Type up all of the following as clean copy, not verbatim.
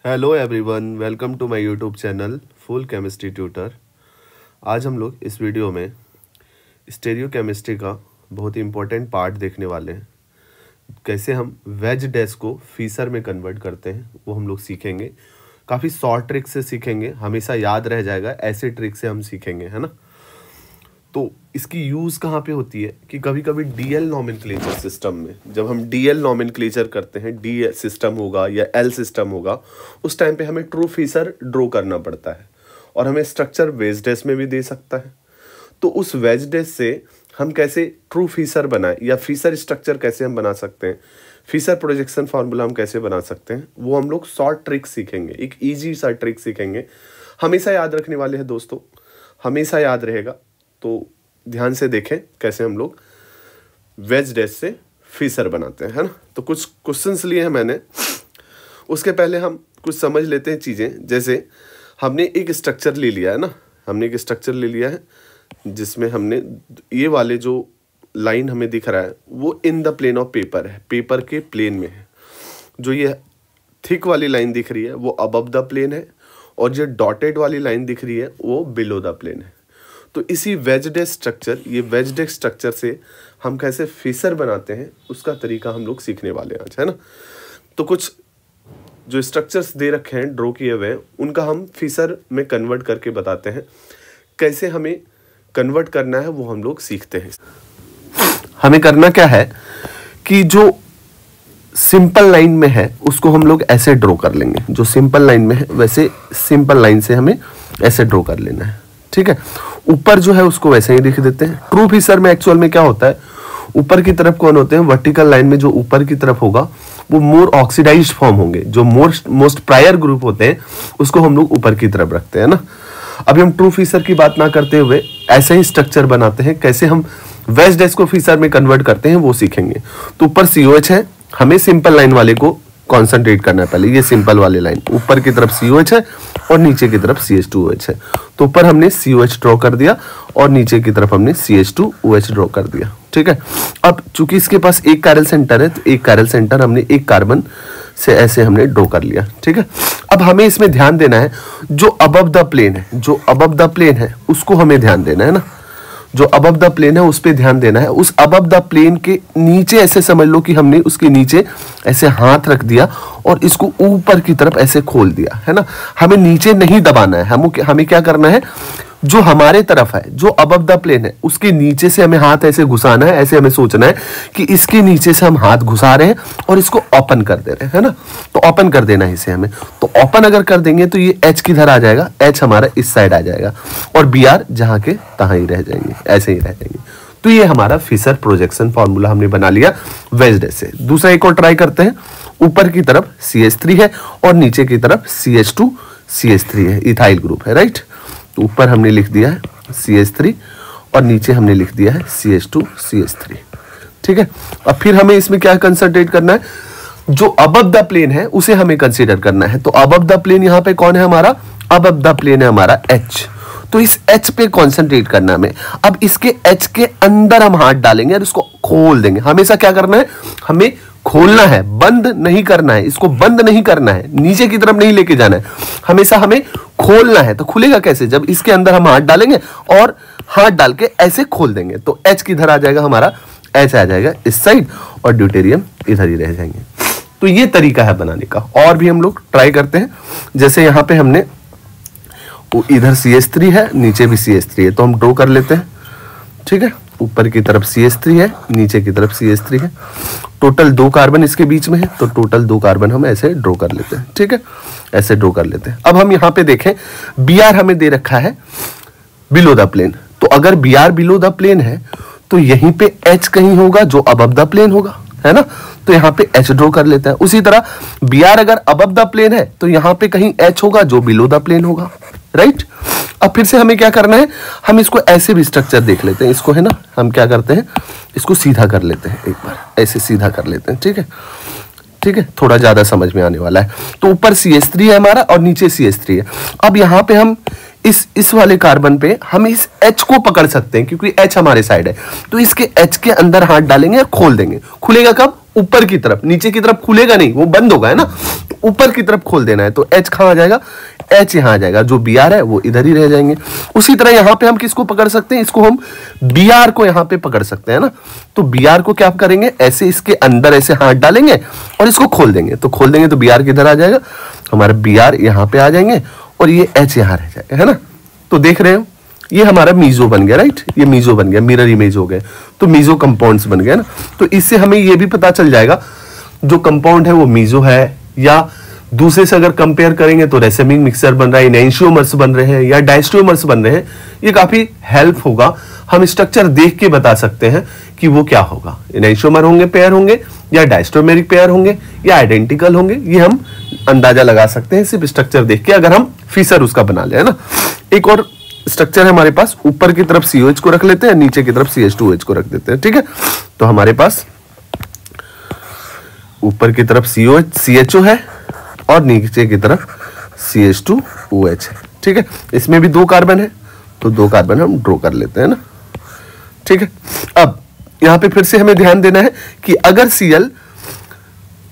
Hello everyone, welcome to my YouTube channel full chemistry tutor. आज हम लोग इस वीडियो में स्टीरियो केमिस्ट्री का बहुत ही इम्पोर्टेंट पार्ट देखने वाले हैं। कैसे हम वेज डैश को फीसर में कन्वर्ट करते हैं वो हम लोग सीखेंगे। काफ़ी शॉर्ट ट्रिक से सीखेंगे, हमेशा याद रह जाएगा, ऐसे ट्रिक से हम सीखेंगे, है ना। तो इसकी यूज़ कहाँ पे होती है कि कभी कभी डीएल नॉमेनक्लेचर सिस्टम में जब हम डीएल नॉमेनक्लेचर करते हैं, डी सिस्टम होगा या एल सिस्टम होगा, उस टाइम पे हमें ट्रू फीसर ड्रॉ करना पड़ता है और हमें स्ट्रक्चर वेज डैश में भी दे सकता है। तो उस वेज डैश से हम कैसे ट्रू फीसर बनाएं या फीसर स्ट्रक्चर कैसे हम बना सकते हैं, फीसर प्रोजेक्शन फार्मूला हम कैसे बना सकते हैं, वो हम लोग शॉर्ट ट्रिक सीखेंगे। एक ईजी सा ट्रिक सीखेंगे, हमेशा याद रखने वाले हैं दोस्तों, हमेशा याद रहेगा। तो ध्यान से देखें कैसे हम लोग वेज डैश से फीसर बनाते हैं, है ना। तो कुछ क्वेश्चंस लिए हैं मैंने, उसके पहले हम कुछ समझ लेते हैं चीज़ें। जैसे हमने एक स्ट्रक्चर ले लिया है ना, हमने एक स्ट्रक्चर ले लिया है जिसमें हमने ये वाले जो लाइन हमें दिख रहा है वो in the plane of paper है, पेपर के प्लेन में है। जो ये थिक वाली लाइन दिख रही है वो अबव द प्लेन है और जो डॉटेड वाली लाइन दिख रही है वो बिलो द प्लेन है। तो इसी वेज डैश स्ट्रक्चर, ये वेज डैश स्ट्रक्चर से हम कैसे फीसर बनाते हैं उसका तरीका हम लोग सीखने वाले हैं आज, है ना। तो कुछ जो स्ट्रक्चर्स दे रखे हैं ड्रॉ किए हुए, उनका हम फीसर में कन्वर्ट करके बताते हैं। कैसे हमें कन्वर्ट करना है वो हम लोग सीखते हैं। हमें करना क्या है कि जो सिंपल लाइन में है उसको हम लोग ऐसे ड्रॉ कर लेंगे, जो सिंपल लाइन में है वैसे सिंपल लाइन से हमें ऐसे ड्रॉ कर लेना है, ठीक है। ऊपर जो है उसको वैसे ही लिख देते हैं। ट्रू फीसर में एक्चुअल में क्या होता है, ऊपर की तरफ कौन होते हैं, वर्टिकल लाइन में जो ऊपर की तरफ होगा वो मोर ऑक्सीडाइज्ड फॉर्म होंगे, जो मोस्ट प्रायर ग्रुप होते हैं उसको हम लोग ऊपर की तरफ रखते हैं ना। अभी हम ट्रू फीसर की बात ना करते हुए ऐसे ही स्ट्रक्चर बनाते हैं, कैसे हम वेज डैश को फीसर में कन्वर्ट करते हैं वो सीखेंगे। तो ऊपर COH है, हमें सिंपल लाइन वाले को कॉन्सेंट्रेट करना है पहले। ये सिंपल वाली लाइन, ऊपर की तरफ COH है और नीचे की तरफ CH2OH है। तो ऊपर हमने COH ड्रॉ कर दिया और नीचे की तरफ हमने CH2OH ड्रॉ कर दिया, ठीक है। अब चूंकि इसके पास एक कायरल सेंटर है तो एक कायरल सेंटर हमने एक कार्बन से ऐसे हमने ड्रॉ कर लिया, ठीक है। अब हमें इसमें ध्यान देना है जो अबव द प्लेन है, जो अबव द प्लेन है उसको हमें ध्यान देना है ना। जो अबव द प्लेन है उस पे ध्यान देना है। उस अबव द प्लेन के नीचे ऐसे समझ लो कि हमने उसके नीचे ऐसे हाथ रख दिया और इसको ऊपर की तरफ ऐसे खोल दिया, है ना। हमें नीचे नहीं दबाना है, हमें क्या करना है, जो हमारे तरफ है, जो अबव द प्लेन है उसके नीचे से हमें हाथ ऐसे घुसाना है। ऐसे हमें सोचना है कि इसके नीचे से हम हाथ घुसा रहे हैं और इसको ओपन कर दे रहे हैं, है ना। तो ओपन कर देना है इसे हमें। तो ओपन अगर कर देंगे तो ये H किधर आ जाएगा, H हमारा इस साइड आ जाएगा और Br जहां के तहां ही रह जाएंगे, ऐसे ही रह जाएंगे। तो ये हमारा फीसर प्रोजेक्शन फॉर्मूला हमने बना लिया वेज डैश से। दूसरा एक और ट्राई करते हैं। ऊपर की तरफ CH3 है और नीचे की तरफ CH2CH3 है, इथाइल ग्रुप है, राइट। तो ऊपर हमने लिख दिया है CH3 और नीचे हमने लिख दिया है CH2CH3, ठीक है। अब फिर हमें इसमें क्या कंसंट्रेट करना है, जो अबव द प्लेन है उसे हमें कंसीडर करना है। तो अबव द प्लेन यहाँ पे कौन है हमारा, अबव द प्लेन है हमारा H। तो इस H पे कंसंट्रेट करना है हमें। अब इसके H के अंदर हम हाथ डालेंगे और इसको खोल देंगे। हमेशा क्या करना है, हमें खोलना है, बंद नहीं करना है, इसको बंद नहीं करना है, नीचे की तरफ नहीं लेके जाना है, हमेशा हमें खोलना है। तो खुलेगा कैसे, जब इसके अंदर हम हाथ डालेंगे और हाथ डाल के ऐसे खोल देंगे तो H किधर आ जाएगा हमारा, H आ जाएगा इस साइड और ड्यूटेरियम इधर ही रह जाएंगे। तो ये तरीका है बनाने का। और भी हम लोग ट्राई करते हैं। जैसे यहाँ पे हमने इधर CH3 है, नीचे भी CH3 है, तो हम ड्रॉ कर लेते हैं, ठीक है। ऊपर की तरफ CH3 है, नीचे की तरफ CH3 है। टोटल 2 कार्बन इसके बीच में है, तो टोटल 2 कार्बन हम ऐसे ड्रॉ कर लेते हैं, ठीक है। ऐसे ड्रॉ कर लेते हैं। अब हम यहाँ पे देखें Br हमें दे रखा है बिलो द प्लेन। तो अगर Br बिलो द प्लेन है तो यहीं पे H कहीं होगा जो अबव द प्लेन होगा, है ना। तो यहाँ पे H ड्रॉ कर लेते हैं। उसी तरह Br अगर अबव द प्लेन है तो यहाँ पे कहीं H होगा जो बिलो द प्लेन होगा, राइट। अब फिर से हमें क्या करना है, हम इसको ऐसे भी स्ट्रक्चर देख लेते हैं। इसको है ना, हम क्या करते हैं, इसको सीधा कर लेते हैं, एक बार ऐसे सीधा कर लेते हैं, ठीक है, ठीक है। थोड़ा ज्यादा समझ में आने वाला है। तो ऊपर CH3 है हमारा और नीचे CH3 है। अब यहाँ पे हम इस वाले कार्बन पे हम इस H को पकड़ सकते हैं क्योंकि H हमारे साइड है, तो इसके H के अंदर हाथ डालेंगे और खोल देंगे। खुलेगा कब? ऊपर की तरफ, नीचे की तरफ खुलेगा नहीं, वो बंद होगा, है ना। ऊपर की तरफ खोल देना है, तो H कहां आ जाएगा? H यहां आ जाएगा, जो Br है वो इधर ही रह जाएंगे। उसी तरह यहां पे हम किसको पकड़ सकते हैं? इसको हम Br को यहां पे पकड़ सकते हैं ना। तो Br को क्या करेंगे? ऐसे इसके अंदर ऐसे हाथ डालेंगे और इसको खोल देंगे, तो खोल देंगे तो Br किधर आ जाएगा? हमारा Br यहां पे आ जाएंगे और ये H यहां रह जाएगा, है ना। तो देख रहे हो, ये हमारा मीजो बन गया, राइट। ये मीजो बन गया, मिरर इमेज हो गए, तो मीजो कंपाउंड्स बन गए ना। तो इससे हमें ये भी पता चल जाएगा जो कंपाउंड है वो मीजो है, या दूसरे से अगर कंपेयर करेंगे तो रेसेमिक मिक्सर बन रहा है, एनेंशियोमर्स बन रहे हैं या डायस्टोमर्स बन रहे हैं। ये काफी हेल्प होगा, हम स्ट्रक्चर देख के बता सकते हैं कि वो क्या होगा। एनेंशियोमर होंगे, पेयर होंगे, या डायस्टोमेरिक पेयर होंगे, या आइडेंटिकल होंगे, ये हम अंदाजा लगा सकते हैं सिर्फ स्ट्रक्चर देख के, अगर हम फीसर उसका बना ले, है ना। एक और स्ट्रक्चर है हमारे पास, ऊपर की तरफ COH को रख लेते हैं, नीचे की तरफ CH2OH को रख देते हैं, ठीक है। तो हमारे पास ऊपर की तरफ CHO है और नीचे की तरफ CH2OH है, ठीक है। इसमें भी 2 कार्बन है, तो 2 कार्बन हम ड्रॉ कर लेते हैं ना, ठीक है। अब यहां पे फिर से हमें ध्यान देना है कि अगर Cl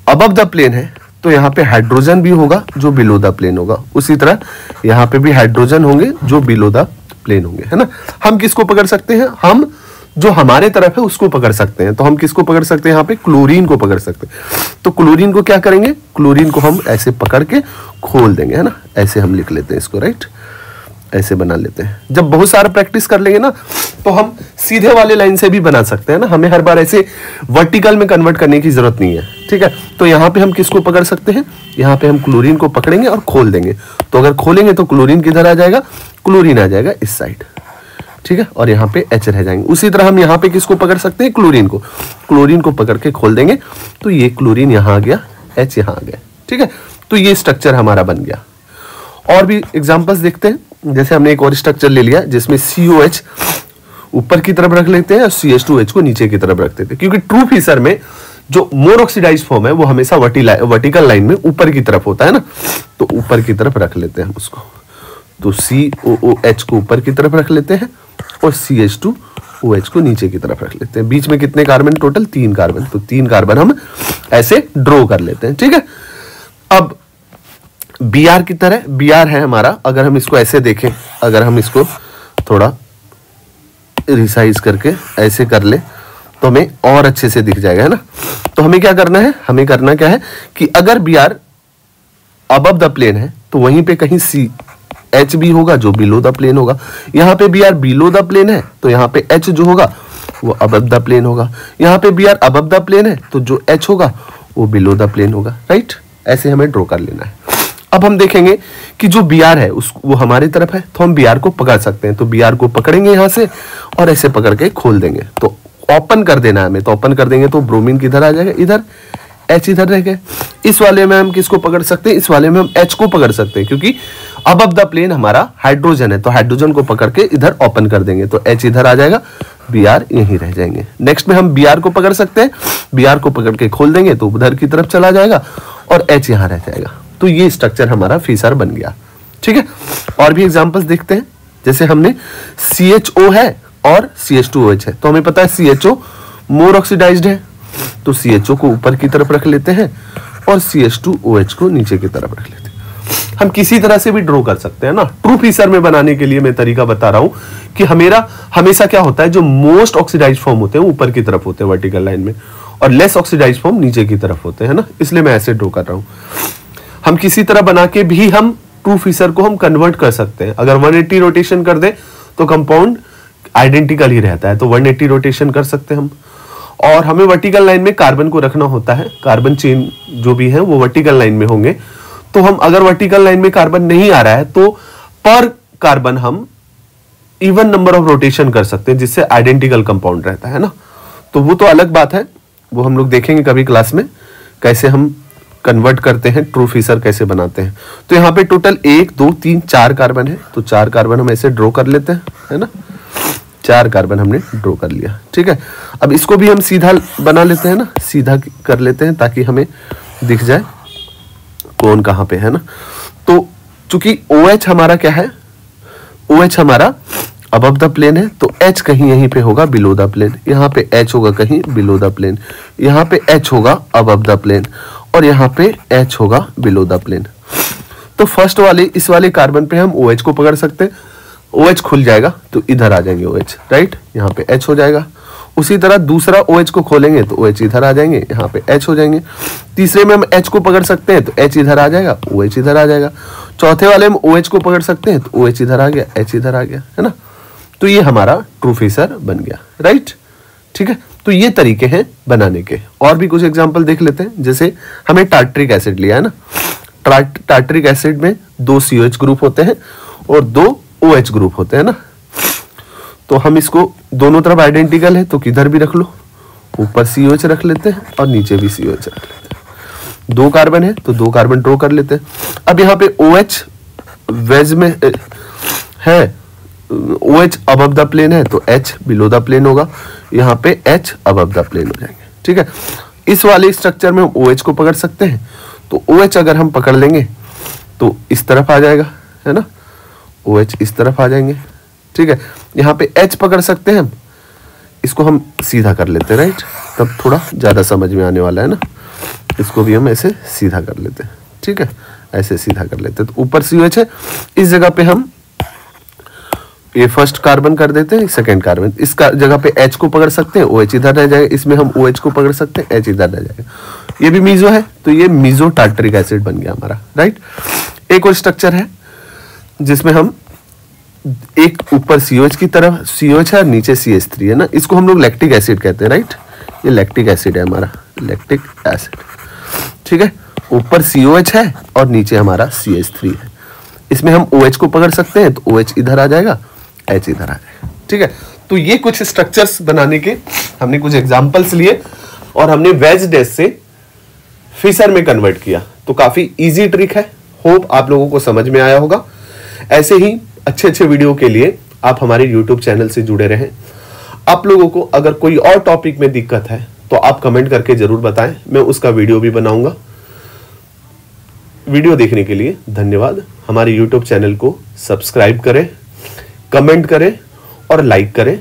अबव द प्लेन है तो यहाँ पे हाइड्रोजन भी होगा जो बिलो द प्लेन होगा, उसी तरह यहाँ पे भी हाइड्रोजन होंगे जो बिलो द प्लेन होंगे, है ना। हम किसको पकड़ सकते हैं? हम जो हमारे तरफ है उसको पकड़ सकते हैं। तो हम किसको पकड़ सकते हैं? यहाँ पे क्लोरीन को पकड़ सकते हैं। तो क्लोरीन को क्या करेंगे? क्लोरीन को हम ऐसे पकड़ के खोल देंगे, है ना। ऐसे हम लिख लेते हैं इसको, राइट, ऐसे बना लेते हैं। जब बहुत सारा प्रैक्टिस कर लेंगे ना तो हम सीधे वाले लाइन से भी बना सकते हैं ना, हमें हर बार ऐसे वर्टिकल में कन्वर्ट करने की जरूरत नहीं है, ठीक है। तो यहाँ पे हम किसको पकड़ सकते हैं? यहाँ पे हम क्लोरीन को पकड़ेंगे और खोल देंगे। तो अगर खोलेंगे तो क्लोरीन किधर आ जाएगा? क्लोरीन आ जाएगा इस साइड, ठीक है, और यहाँ पे H रह जाएंगे। उसी तरह हम यहाँ पे किसको पकड़ सकते हैं? क्लोरीन को। क्लोरीन को पकड़ के खोल देंगे तो ये क्लोरीन यहाँ आ गया, H यहाँ आ गया, ठीक है। तो ये स्ट्रक्चर हमारा बन गया। और भी एग्जांपल्स देखते हैं। जैसे हमने एक और स्ट्रक्चर ले लिया जिसमें COH ऊपर की तरफ रख लेते हैं और CH2H को नीचे की तरफ रख देते हैं, क्योंकि ट्रू फीसर में जो मोर ऑक्सीडाइज्ड फॉर्म है वो हमेशा वर्टिकल लाइन में ऊपर की तरफ होता है ना। तो ऊपर की तरफ रख लेते हैं हम उसको। तो COOH को ऊपर की तरफ रख लेते हैं और CH2OH को नीचे की तरफ रख लेते हैं। बीच में कितने कार्बन? Total 3 carbon. तो 3 कार्बन हम ऐसे ड्रॉ कर लेते हैं, ठीक है। अब Br की तरह, Br है हमारा, अगर हम इसको ऐसे देखें, अगर हम इसको थोड़ा रिसाइज करके ऐसे कर ले तो हमें और अच्छे से दिख जाएगा, है ना। तो हमें क्या करना है? हमें करना क्या है कि अगर Br अबव द प्लेन है तो वहीं पे कहीं H भी होगा जो बिलो द प्लेन होगा। यहाँ पे Br बिलो द प्लेन है तो यहाँ पे H जो होगा वो अबव द प्लेन होगा। यहाँ पे Br अबव द प्लेन है तो जो H होगा वो बिलो द प्लेन होगा, राइट। ऐसे हमें ड्रॉ कर लेना है। अब हम देखेंगे कि जो Br है वो हमारी तरफ है, तो हम Br को पकड़ सकते हैं। तो Br को पकड़ेंगे यहाँ से और ऐसे पकड़ के खोल देंगे। तो ओपन कर देना है हमें, तो ओपन कर देंगे तो ब्रोमीन किधर आ जाएगा? इधर। H इधर रह गए। इस वाले में हम किसको पकड़ सकते हैं? इस वाले में हम H को पकड़ सकते हैं, क्योंकि अबव द प्लेन हमारा हाइड्रोजन है, तो हाइड्रोजन को पकड़ के इधर ओपन कर देंगे तो H इधर आ जाएगा, Br यहीं रह जाएंगे। नेक्स्ट में हम Br को पकड़ सकते हैं, Br को पकड़ के खोल देंगे तो उधर की तरफ चला जाएगा और H यहाँ रह जाएगा। तो ये स्ट्रक्चर हमारा फीसर बन गया, ठीक है। और भी एग्जांपल्स देखते हैं। जैसे हमने CHO है और CH2OH है, तो हमें पता है CHO मोर ऑक्सीडाइज्ड है, तो CHO को ऊपर की तरफ रख लेते हैं और CH2OH को नीचे की तरफ रख लेते हैं। हम किसी तरह से भी ड्रॉ कर सकते हैं ना। ट्रू फीसर में बनाने के लिए मैं तरीका बता रहा हूं कि हमेशा क्या होता है, जो मोस्ट ऑक्सीडाइज्ड फॉर्म होते हैं ऊपर की तरफ होते हैं वर्टिकल लाइन में, और लेस ऑक्सीडाइज्ड फॉर्म नीचे की तरफ होते हैं ना। इसलिए मैं ऐसे ड्रॉ कर रहा हूं। हम किसी तरह बना के भी हम ट्रू फीसर को हम कन्वर्ट कर सकते हैं। अगर 180 रोटेशन कर दे तो कंपाउंड आइडेंटिकल ही रहता है, तो 180 रोटेशन कर सकते हैं हम। और हमें वर्टिकल लाइन में कार्बन को रखना होता है, कार्बन चेन जो भी है वो वर्टिकल लाइन में होंगे। तो हम अगर वर्टिकल लाइन में कार्बन नहीं आ रहा है तो पर कार्बन हम इवन नंबर ऑफ रोटेशन कर सकते हैं, जिससे आइडेंटिकल कंपाउंड रहता है ना। तो वो तो अलग बात है, वो हम लोग देखेंगे कभी क्लास में कैसे हम कन्वर्ट करते हैं, ट्रू फीसर कैसे बनाते हैं। तो यहाँ पे टोटल 1 2 3 4 कार्बन है, तो 4 कार्बन हम ऐसे ड्रॉ कर लेते हैं, है ना। 4 कार्बन हमने ड्रॉ कर लिया, ठीक है। अब इसको भी हम सीधा बना लेते हैं ना, सीधा कर लेते हैं ताकि हमें दिख जाए कौन कहाँ पे है ना। तो चूंकि OH हमारा क्या है, OH हमारा अबव द प्लेन है, तो H कहीं यहीं पे होगा बिलो द प्लेन, यहाँ पे H होगा कहीं बिलो द प्लेन, यहाँ पे H होगा अबव द प्लेन, और यहाँ पे H होगा बिलो द प्लेन। तो फर्स्ट वाले इस वाले कार्बन पे हम OH को पकड़ सकते हैं, OH खुल जाएगा तो इधर आ जाएंगे OH, राइट, यहाँ पे H हो जाएगा। उसी तरह दूसरा OH को खोलेंगे तो OH इधर आ जाएंगे, यहाँ पे H हो जाएंगे। तीसरे में हम H को पकड़ सकते हैं तो H इधर आ जाएगा, OH इधर आ जाएगा। चौथे वाले में OH को पकड़ सकते हैं तो OH इधर आ गया, H इधर आ गया, है ना। तो ये हमारा ट्रू फिशर बन गया, राइट, ठीक है। तो ये तरीके हैं बनाने के। और भी कुछ एग्जाम्पल देख लेते हैं। जैसे हमें टार्ट्रिक एसिड लिया है ना, टार्ट्रिक एसिड में 2 COH ग्रुप होते हैं और 2 OH ग्रुप होते हैं ना। तो हम इसको दोनों तरफ आइडेंटिकल है तो किधर भी रख लो, ऊपर COH रख लेते हैं और नीचे भी COH रख लेते हैं। 2 कार्बन है तो 2 कार्बन ड्रॉ कर लेते हैं। अब यहाँ पे OH वेज में है, OH अबव द प्लेन है तो H बिलो द प्लेन होगा, यहाँ पे H अबव द प्लेन हो जाएंगे, ठीक है। इस वाले स्ट्रक्चर में हम OH को पकड़ सकते हैं, तो OH अगर हम पकड़ लेंगे तो इस तरफ आ जाएगा, है ना, OH इस तरफ आ जाएंगे, ठीक है। यहाँ पे H पकड़ सकते हैं हम, इसको हम सीधा कर लेते हैं, राइट, तब थोड़ा ज़्यादा समझ में आने वाला है ना। इसको भी हम ऐसे सीधा कर लेते हैं, ठीक है, ऐसे सीधा कर लेते हैं। तो ऊपर COH है, इस जगह पे हम ये फर्स्ट कार्बन कर देते हैं, सेकंड कार्बन, इस जगह पे H को पकड़ सकते हैं, OH इधर रह जाएगा, इसमें हम OH को पकड़ सकते हैं, H इधर रह जाएगा। ये भी मीजो है तो ये मीजो टार्ट्रिक एसिड बन गया हमारा, राइट। एक और स्ट्रक्चर है जिसमें हम एक ऊपर COH की तरफ COH है और नीचे CH3 है ना, इसको हम लोग लैक्टिक एसिड कहते हैं, राइट। ये लैक्टिक एसिड है हमारा, लैक्टिक एसिड, ठीक है। ऊपर COH है और नीचे हमारा CH3 है। इसमें हम OH को पकड़ सकते हैं तो OH इधर आ जाएगा, H इधर आ जाएगा, ठीक है। तो ये कुछ स्ट्रक्चर्स बनाने के हमने कुछ एग्जांपल्स लिए और हमने वेज डैश से फिशर में कन्वर्ट किया। तो काफी इजी ट्रिक है, होप आप लोगों को समझ में आया होगा। ऐसे ही अच्छे वीडियो के लिए आप हमारे YouTube चैनल से जुड़े रहें। आप लोगों को अगर कोई और टॉपिक में दिक्कत है तो आप कमेंट करके जरूर बताएं, मैं उसका वीडियो भी बनाऊंगा। वीडियो देखने के लिए धन्यवाद। हमारे YouTube चैनल को सब्सक्राइब करें, कमेंट करें और लाइक करें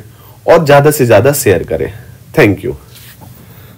और ज्यादा से ज्यादा शेयर करें। Thank you.